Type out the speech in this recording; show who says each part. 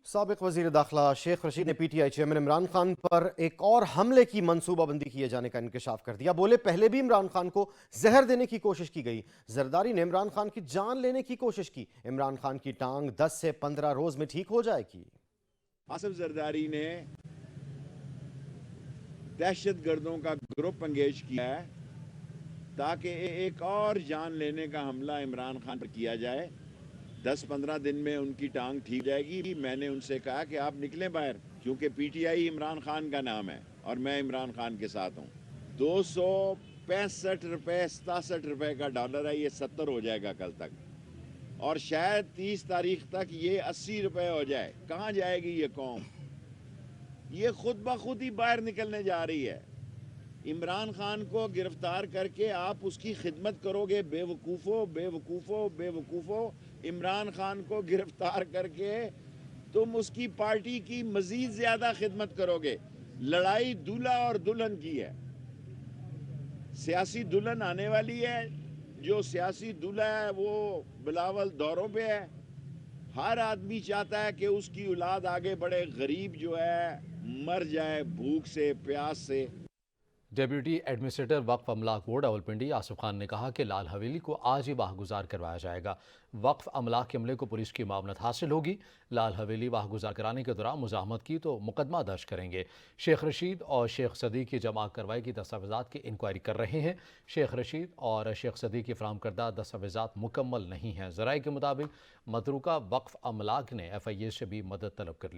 Speaker 1: سابق وزیر داخلہ شیخ رشید نے P T I chairman Imran Khan پر ایک اور حملے کی منصوبہ بندی کیے جانے کا انکشاف کر دیا۔ بولے پہلے بھی عمران خان کو زہر دینے کی کوشش کی گئی، زرداری نے عمران خان کی جان لینے کی کوشش کی، عمران خان کی ٹانگ 10 سے 15 روز میں ٹھیک ہو جائے گی۔
Speaker 2: آصف زرداری نے دہشت گردوں کا گروپ انگیج کیا ہے تاکہ ایک اور جان لینے کا حملہ عمران خان پر کیا جائے۔ 10-15 دن میں ان کی ٹانگ ٹھیک جائے گی۔ میں نے ان سے کہا کہ آپ نکلیں باہر، کیونکہ پی ٹی آئی عمران خان کا نام ہے اور میں عمران خان کے ساتھ ہوں۔ 265 روپے 67 روپے کا ڈالر ہے، یہ 70 ہو جائے گا کل تک، اور شاید 30 تاریخ تک یہ 80 روپے ہو جائے۔ کہاں جائے گی یہ قوم؟ یہ خود بخود ہی باہر نکلنے جا رہی ہے۔ عمران خان کو گرفتار کر کے آپ اس کی خدمت کرو گے، بے وقوفو بے وقوفو بے وقوفو۔ عمران خان کو گرفتار کر کے تم اس کی پارٹی کی مزید زیادہ خدمت کرو گے۔ لڑائی دولہا اور دلہن کی ہے، سیاسی دلہن آنے والی ہے، جو سیاسی دولہا ہے وہ بلاول دوروں پہ ہے۔ ہر آدمی چاہتا ہے کہ اس کی اولاد آگے بڑھے، غریب جو ہے مر جائے بھوک سے پیاس سے۔
Speaker 3: ڈیپٹی ایڈمنسٹریٹر وقف املاک بورڈ راولپنڈی آصف خان نے کہا کہ لال حویلی کو آج ہی واہ کروایا جائے گا۔ وقف املاک کے عملے کو پولیس کی معاونت حاصل ہوگی۔ لال حویلی واہ کرانے کے دوران مزاحمت کی تو مقدمہ درج کریں گے۔ شیخ رشید اور شیخ صدیق کی جمع کروائی کی دستاویزات کی انکوائری کر رہے ہیں۔ شیخ رشید اور شیخ صدیق کی فراہم کردہ دستاویزات مکمل نہیں ہیں۔ ذرائع کے مطابق متروکہ وقف املاک نے ایف آئی اے سے بھی مدد طلب کر لی۔